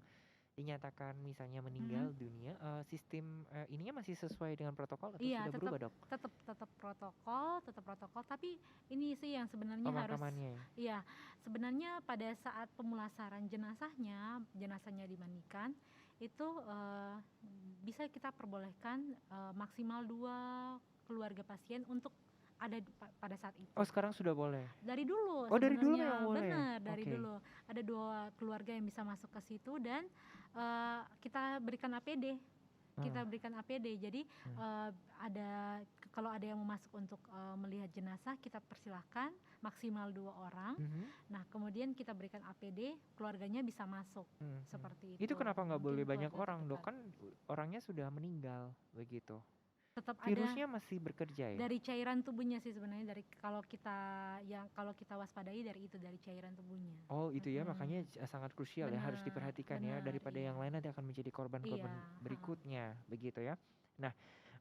dinyatakan misalnya meninggal dunia, sistem ininya masih sesuai dengan protokol atau sudah berubah dok? Tetap protokol, tapi ini sih yang sebenarnya harus. Iya, sebenarnya pada saat pemulasaran jenazahnya dimandikan itu bisa kita perbolehkan maksimal 2 keluarga pasien untuk ada pada saat itu. Oh sekarang sudah boleh? Dari dulu. Oh dari dulu yang boleh? Benar, dari dulu. Ada 2 keluarga yang bisa masuk ke situ dan kita berikan APD. Jadi kalau ada yang mau masuk untuk melihat jenazah, kita persilahkan maksimal 2 orang. Nah kemudian kita berikan APD, keluarganya bisa masuk seperti itu. Itu kenapa nggak boleh banyak orang dok? Kan orangnya sudah meninggal begitu. Tetap virusnya masih bekerja ya? Dari cairan tubuhnya sih sebenarnya, dari kalau kita waspadai dari cairan tubuhnya. Oh itu ya, makanya sangat krusial ya, harus diperhatikan ya, daripada yang lain nanti akan menjadi korban-korban berikutnya begitu ya. Nah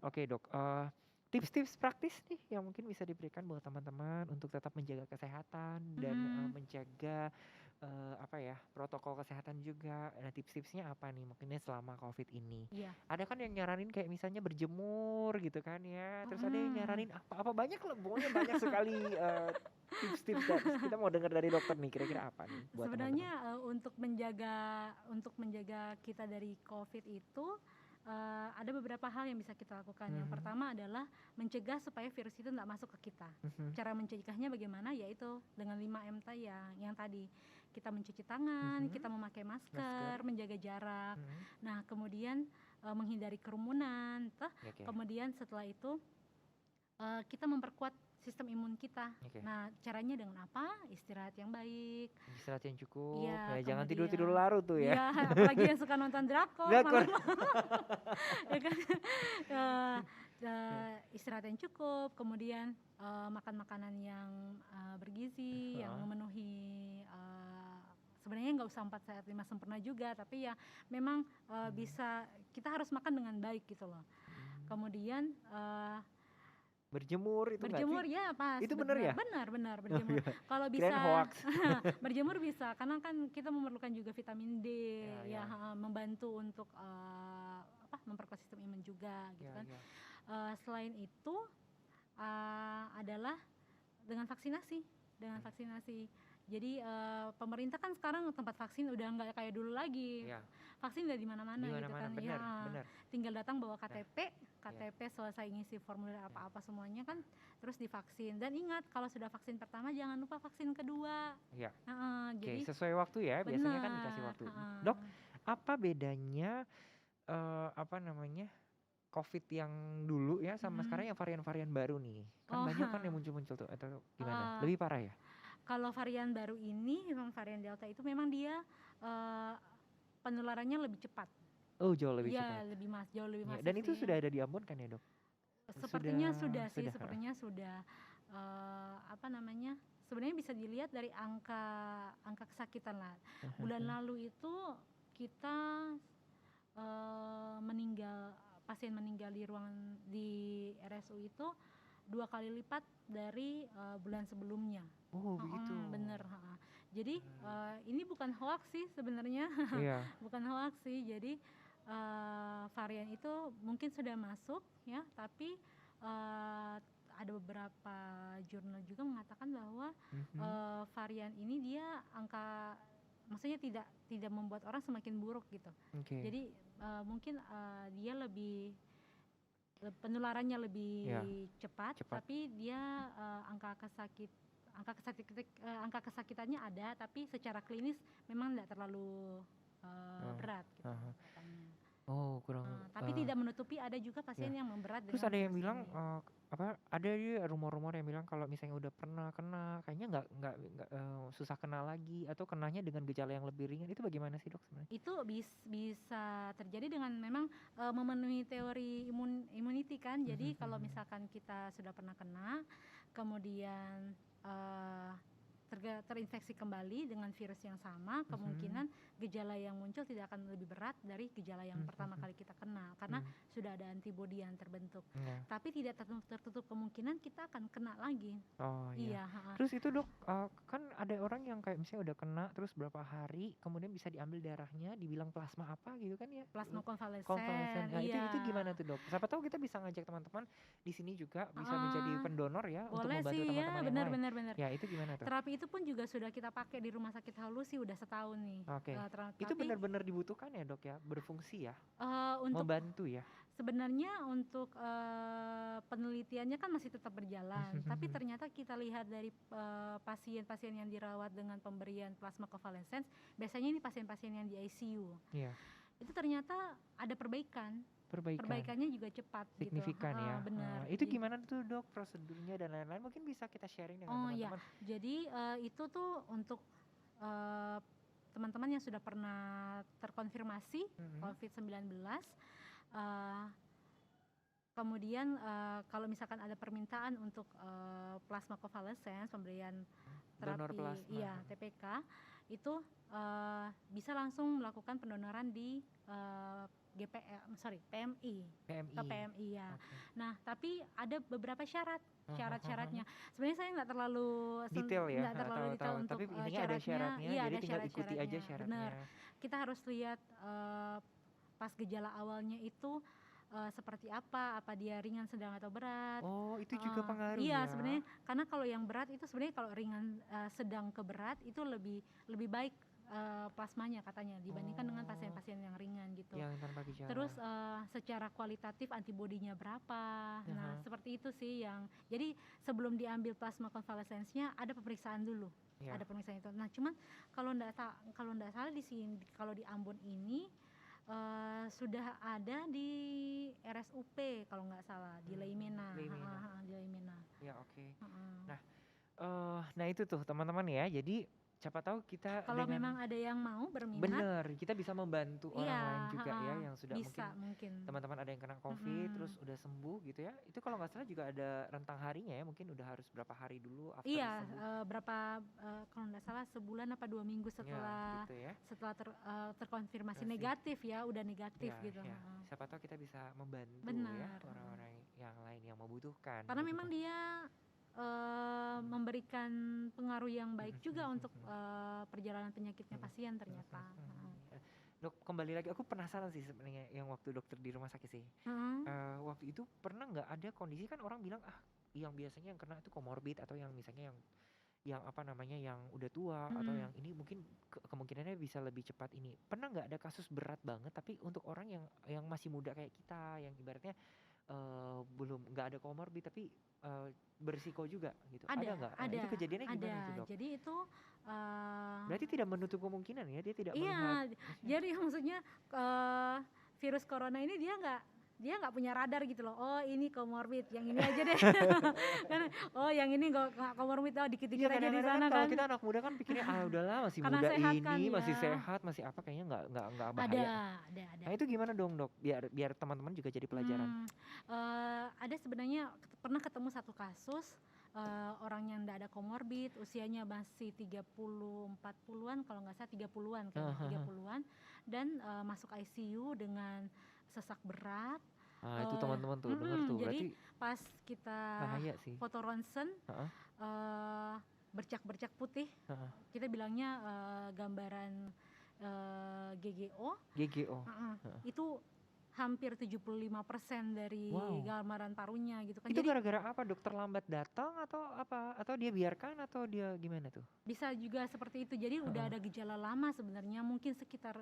oke dok, tips-tips praktis nih yang mungkin bisa diberikan buat teman-teman untuk tetap menjaga kesehatan dan menjaga protokol kesehatan juga. Nah tips-tipsnya apa nih mungkinnya selama COVID ini? Ada kan yang nyaranin kayak misalnya berjemur gitu kan ya, terus ada yang nyaranin apa banyak lah, pokoknya banyak sekali tips-tips. Kita mau dengar dari dokter nih, kira-kira apa nih buat sebenarnya untuk menjaga kita dari COVID itu ada beberapa hal yang bisa kita lakukan. Yang pertama adalah mencegah supaya virus itu tidak masuk ke kita. Cara mencegahnya bagaimana? Yaitu dengan 5M yang tadi. Kita mencuci tangan, kita memakai masker, menjaga jarak. Nah kemudian menghindari kerumunan. Kemudian setelah itu kita memperkuat sistem imun kita. Nah caranya dengan apa? Istirahat yang baik, istirahat yang cukup, jangan tidur larut tuh ya. Apalagi yang suka nonton drakor. Istirahat yang cukup, kemudian makan makanan yang bergizi, yang memenuhi sebenarnya nggak usah 4 sehat 5 sempurna juga, tapi ya memang bisa, kita harus makan dengan baik gitu loh. Kemudian berjemur ya pas. Itu benar ya? Benar berjemur. Kalau bisa berjemur bisa, karena kan kita memerlukan juga vitamin D membantu untuk memperkuat sistem imun juga gitu kan. Selain itu adalah dengan vaksinasi. Jadi pemerintah kan sekarang tempat vaksin udah nggak kayak dulu lagi. Vaksin udah di mana-mana gitu kan. Benar. Tinggal datang bawa KTP, selesai ngisi formulir apa-apa semuanya kan, terus divaksin. Dan ingat, kalau sudah vaksin pertama jangan lupa vaksin kedua. Jadi sesuai waktu ya, biasanya kan dikasih waktu. Dok, apa bedanya COVID yang dulu ya sama sekarang yang varian-varian baru nih? Kan banyak kan yang muncul-muncul tuh, atau gimana? Lebih parah ya? Kalau varian baru ini, memang varian Delta itu memang dia penularannya lebih cepat. Oh jauh lebih cepat? Jauh lebih masif. Dan itu sudah ada di Ambon kan ya dok? Sepertinya sudah. Sebenarnya bisa dilihat dari angka kesakitan lah. Bulan lalu itu kita pasien meninggal di ruangan di RSU itu 2 kali lipat dari bulan sebelumnya. Oh begitu. Bener. Jadi ini bukan hoax sih sebenarnya. Bukan hoax sih. Jadi varian itu mungkin sudah masuk ya, tapi ada beberapa jurnal juga mengatakan bahwa varian ini dia maksudnya tidak membuat orang semakin buruk gitu. Jadi mungkin dia lebih penularannya lebih cepat, tapi dia angka kesakitannya ada, tapi secara klinis memang tidak terlalu berat gitu. Oh kurang. Tapi Tapi tidak menutupi ada juga pasien yang memberat. Terus ada yang bilang ada rumor-rumor yang bilang kalau misalnya udah pernah kena, kayaknya nggak susah kena lagi atau kenanya dengan gejala yang lebih ringan. Itu bagaimana sih dok sebenarnya? Itu bisa terjadi dengan memang memenuhi teori immunity kan. Jadi kalau misalkan kita sudah pernah kena, kemudian terinfeksi kembali dengan virus yang sama, kemungkinan gejala yang muncul tidak akan lebih berat dari gejala yang pertama kali kita kena, karena sudah ada antibodi yang terbentuk. Tapi tidak tertutup kemungkinan kita akan kena lagi. Iya. Terus itu dok, kan ada orang yang kayak misalnya udah kena terus berapa hari kemudian bisa diambil darahnya, dibilang plasma apa gitu kan ya? Plasma konvalesen. Nah, itu gimana tuh dok? Siapa tahu kita bisa ngajak teman-teman di sini juga bisa menjadi pendonor ya, untuk membantu teman-teman yang lain. Benar. Ya itu gimana tuh? Terapi itu pun juga sudah kita pakai di Rumah Sakit Halusi udah setahun nih. Itu benar-benar dibutuhkan ya dok ya, berfungsi ya, untuk membantu ya. Sebenarnya untuk penelitiannya kan masih tetap berjalan, tapi ternyata kita lihat dari pasien-pasien yang dirawat dengan pemberian plasma konvalesen, biasanya ini pasien-pasien yang di ICU. Itu ternyata ada perbaikannya juga cepat, signifikan gitu. Ya. Benar. Itu gimana tuh dok prosedurnya dan lain-lain, mungkin bisa kita sharing dengan teman-teman. Jadi itu tuh untuk teman-teman yang sudah pernah terkonfirmasi COVID-19. Kemudian kalau misalkan ada permintaan untuk plasma konvalesen, pemberian terapi TPK, itu bisa langsung melakukan pendonoran di PMI ya. Nah, tapi ada beberapa syaratnya. Sebenarnya saya nggak terlalu detail ya, untuk tapi intinya ada syaratnya. Iya, jadi ada tinggal ikuti aja syaratnya. Benar. Kita harus lihat pas gejala awalnya itu seperti apa dia ringan, sedang atau berat. Itu juga pengaruh. Iya, sebenarnya karena kalau yang berat itu sebenarnya kalau ringan, sedang ke berat itu lebih baik plasmanya katanya dibandingkan dengan pasien-pasien yang ringan gitu. Yang tanpa gejala. Terus secara kualitatif antibodinya berapa. Nah, seperti itu sih yang. Jadi sebelum diambil plasma konvalesensnya ada pemeriksaan dulu. Ada pemeriksaan itu. Nah, cuman kalau enggak salah di sini, kalau di Ambon ini sudah ada di RSUP kalau nggak salah, di Leimena. Di Leimena. Ya, oke. Nah itu tuh teman-teman ya, jadi siapa tahu kita kalau memang ada yang mau berminat, bener, kita bisa membantu orang lain juga ya yang sudah mungkin teman-teman ada yang kena COVID terus udah sembuh gitu ya. Itu kalau nggak salah juga ada rentang harinya ya, mungkin udah harus berapa hari dulu after berapa kalau nggak salah sebulan apa 2 minggu setelah gitu ya. Setelah terkonfirmasi negatif ya, udah negatif gitu. Siapa tahu kita bisa membantu ya orang-orang yang lain yang membutuhkan. Karena memang dia memberikan pengaruh yang baik juga untuk perjalanan penyakitnya pasien ternyata. Dok, kembali lagi, aku penasaran sih sebenarnya yang waktu dokter di rumah sakit sih. Waktu itu pernah nggak ada kondisi, kan orang bilang yang biasanya yang kena itu komorbid atau yang misalnya yang yang udah tua atau yang ini mungkin kemungkinannya bisa lebih cepat ini. Pernah nggak ada kasus berat banget tapi untuk orang yang masih muda kayak kita, yang ibaratnya belum nggak ada komorbid tapi berisiko juga gitu. Ada nggak? Itu kejadiannya gimana itu dok? Jadi itu berarti tidak menutup kemungkinan ya, dia tidak Iya, melihat. jadi maksudnya virus corona ini dia nggak punya radar gitu loh. Oh ini komorbid, yang ini aja deh. Yang ini nggak komorbid, dikit-dikit aja di sana kan. Kalau kita anak muda kan pikirnya udahlah masih karena muda sehat ini, kan, masih sehat, masih apa, kayaknya nggak bahaya. Ada. Nah itu gimana dong dok? Biar teman-teman juga jadi pelajaran. Ada sebenarnya pernah ketemu satu kasus orang yang tidak ada komorbid, usianya masih 40-40an kalau nggak salah 30-an kan, 30-an dan masuk ICU dengan sesak berat. Itu teman-teman tuh dengar tuh. Jadi berarti pas kita foto ronsen bercak-bercak putih, kita bilangnya gambaran GGO. Itu hampir 75% dari gambaran parunya gitu kan. Itu gara-gara apa? Dokter lambat datang atau apa? Atau dia biarkan atau dia gimana tuh? Bisa juga seperti itu. Jadi udah ada gejala lama sebenarnya, mungkin sekitar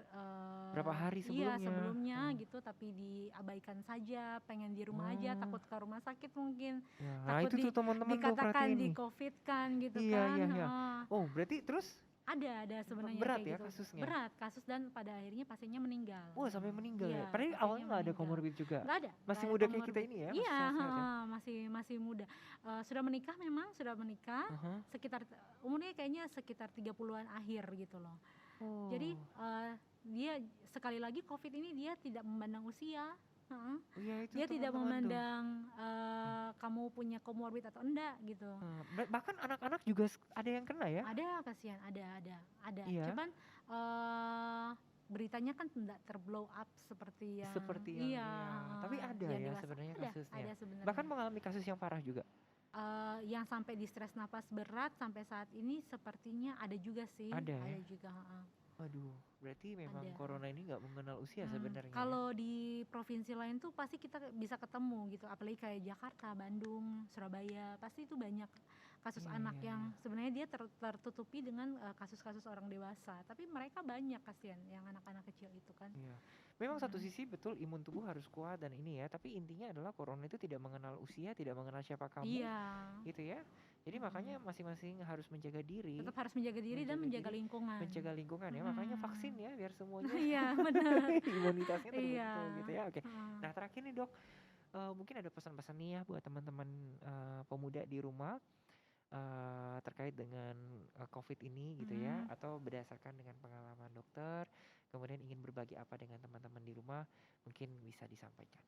berapa hari sebelumnya? Iya, sebelumnya gitu, tapi diabaikan saja, pengen di rumah aja, takut ke rumah sakit mungkin. Nah, itu tuh teman-teman dikatakan di COVID kan gitu kan. Iya. Oh, berarti terus Ada sebenarnya Berat kayak ya gitu. kasusnya? Berat kasus dan pada akhirnya pasiennya meninggal. Wah sampai meninggal ya? Iya, Padahal pasiennya awalnya nggak ada meninggal. komorbid juga? Nggak ada. Masih Nggak ada muda kayak kita komorbid. ini ya? Masih Iya, sehat-sehat ya? masih muda. Sudah menikah memang, sudah menikah. Sekitar umurnya kayaknya sekitar 30-an akhir gitu loh. Jadi dia sekali lagi COVID ini dia tidak memandang usia. Iya, itu Dia tidak teman-teman tuh. memandang kamu punya komorbid atau enggak gitu. Bahkan anak-anak juga ada yang kena ya? Ada, kasihan, ada. Iya. Cuman beritanya kan tidak terblow up seperti yang Iya. Tapi ada ya sebenarnya kasusnya. Ada sebenarnya. Bahkan mengalami kasus yang parah juga. Yang sampai di stres napas berat sampai saat ini sepertinya ada juga sih. Ada ya? Ya? Juga. Waduh, berarti memang corona ini nggak mengenal usia sebenarnya. Kalau di provinsi lain tuh pasti kita bisa ketemu gitu, apalagi kayak Jakarta, Bandung, Surabaya, pasti itu banyak kasus anak yang sebenarnya dia tertutupi dengan kasus-kasus orang dewasa, tapi mereka banyak kasihan yang anak-anak kecil itu kan. Iya. Memang satu sisi betul imun tubuh harus kuat dan ini ya, tapi intinya adalah corona itu tidak mengenal usia, tidak mengenal siapa kamu, gitu ya. Jadi makanya masing-masing harus menjaga diri. Tetap harus menjaga diri dan menjaga lingkungan. Menjaga lingkungan ya, makanya vaksin ya biar semuanya iya benar. imunitasnya terbentuk gitu ya. Oke. Nah terakhir nih dok, mungkin ada pesan-pesan nih ya buat teman-teman pemuda di rumah terkait dengan COVID ini gitu ya, atau berdasarkan dengan pengalaman dokter, kemudian ingin berbagi apa dengan teman-teman di rumah, mungkin bisa disampaikan.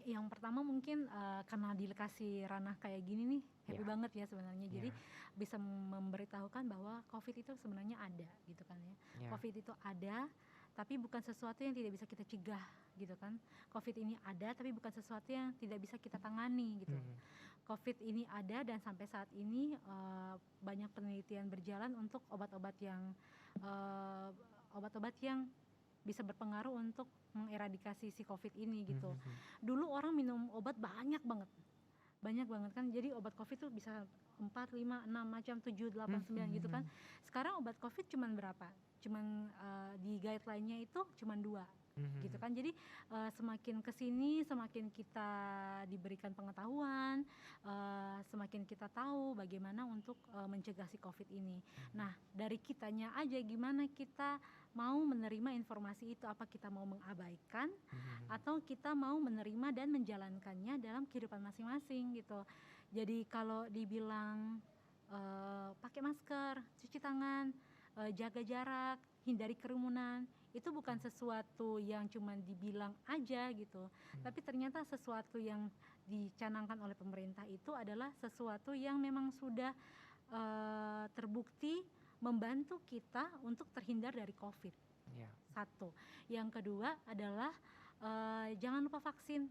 Yang pertama mungkin karena dikasih ranah kayak gini nih, happy banget ya sebenarnya. Jadi bisa memberitahukan bahwa COVID itu sebenarnya ada gitu kan ya. COVID itu ada, tapi bukan sesuatu yang tidak bisa kita cegah gitu kan. COVID ini ada, tapi bukan sesuatu yang tidak bisa kita tangani gitu. COVID ini ada dan sampai saat ini banyak penelitian berjalan untuk obat-obat yang bisa berpengaruh untuk mengeradikasi si COVID ini gitu. Dulu orang minum obat banyak banget kan, jadi obat COVID tuh bisa 4, 5, 6 macam, 7, 8, 9 gitu kan. Sekarang obat COVID cuman berapa? Cuman di guideline-nya itu cuman 2 gitu kan. Jadi semakin kesini semakin kita diberikan pengetahuan, semakin kita tahu bagaimana untuk mencegah si COVID ini. Nah dari kitanya aja gimana kita mau menerima informasi itu, apa kita mau mengabaikan atau kita mau menerima dan menjalankannya dalam kehidupan masing-masing gitu. Jadi kalau dibilang pakai masker, cuci tangan, jaga jarak, hindari kerumunan, itu bukan sesuatu yang cuma dibilang aja gitu, tapi ternyata sesuatu yang dicanangkan oleh pemerintah itu adalah sesuatu yang memang sudah terbukti membantu kita untuk terhindar dari COVID. Satu. Yang kedua adalah jangan lupa vaksin,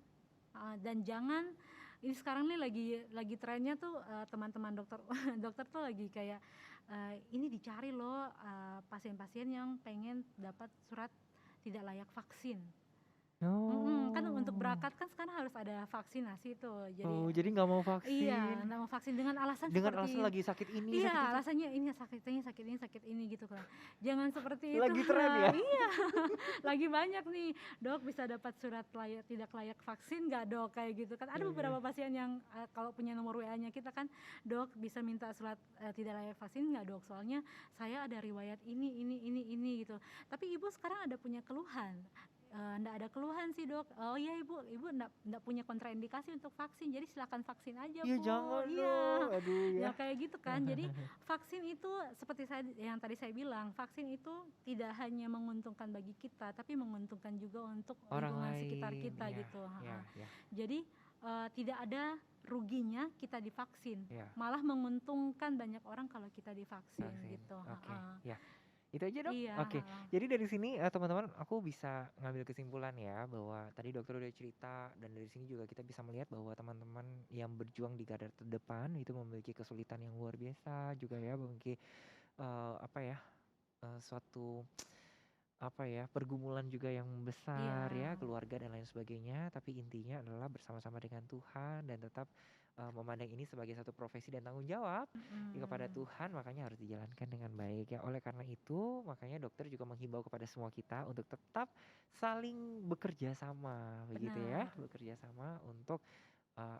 dan jangan, ini sekarang nih lagi trennya tuh teman-teman dokter tuh lagi kayak ini dicari loh pasien-pasien yang pengen dapat surat tidak layak vaksin. Kan untuk berangkat kan sekarang harus ada vaksinasi tuh. Jadi nggak mau vaksin? Iya, nggak mau vaksin dengan alasan lagi sakit ini. Iya, alasannya ini sakit ini gitu kan. Jangan seperti itu. Lagi tren ya? Iya, lagi banyak nih, dok bisa dapat surat tidak layak vaksin nggak dok, kayak gitu kan. Ada beberapa pasien yang kalau punya nomor WA-nya kita kan, dok bisa minta surat tidak layak vaksin nggak dok? Soalnya saya ada riwayat ini gitu. Tapi ibu sekarang ada punya keluhan. Enggak ada keluhan sih dok. Oh iya ibu enggak punya kontraindikasi untuk vaksin, jadi silakan vaksin aja bu. Jangan dong. Aduh ya. Kayak gitu kan. Jadi vaksin itu seperti yang tadi saya bilang, vaksin itu tidak hanya menguntungkan bagi kita, tapi menguntungkan juga untuk lingkungan sekitar kita gitu. Jadi tidak ada ruginya kita divaksin, malah menguntungkan banyak orang kalau kita divaksin gitu. Itu aja dok? Oke. Jadi dari sini teman-teman aku bisa ngambil kesimpulan ya bahwa tadi dokter udah cerita, dan dari sini juga kita bisa melihat bahwa teman-teman yang berjuang di garda terdepan itu memiliki kesulitan yang luar biasa juga ya, memiliki suatu pergumulan juga yang besar ya, keluarga dan lain sebagainya, tapi intinya adalah bersama-sama dengan Tuhan dan tetap memandang ini sebagai satu profesi dan tanggung jawab kepada Tuhan, makanya harus dijalankan dengan baik ya. Oleh karena itu makanya dokter juga menghimbau kepada semua kita untuk tetap saling bekerja sama begitu ya, bekerja sama untuk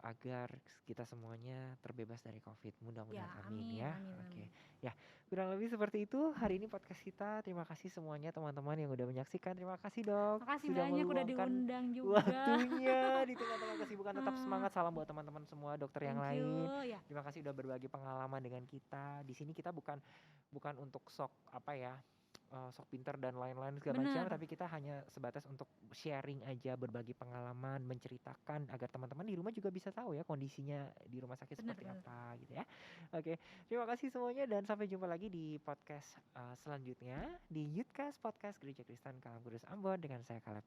agar kita semuanya terbebas dari COVID. Mudah-mudahan Ya, amin amin, ya. amin, Oke. amin. Ya, kurang lebih seperti itu hari ini podcast kita. Terima kasih semuanya teman-teman yang udah menyaksikan. Terima kasih Dok Makasih sudah banyak udah meluangkan diundang juga. waktunya di tengah-tengah kesibukan. Tetap semangat. Salam buat teman-teman semua dokter yang Thank you. lain. Ya. Terima kasih udah berbagi pengalaman dengan kita. Di sini kita bukan untuk sok sok pinter dan lain-lain segala macam, tapi kita hanya sebatas untuk sharing aja, berbagi pengalaman, menceritakan agar teman-teman di rumah juga bisa tahu ya kondisinya di rumah sakit seperti apa gitu ya. Oke, terima kasih semuanya dan sampai jumpa lagi di podcast selanjutnya di Youthcast Podcast Gereja Kristen Kalam Kudus Ambon dengan saya Caleb.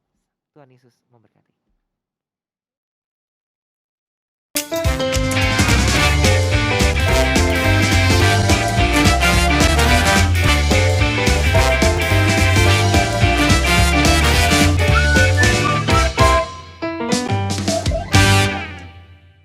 Tuhan Yesus memberkati.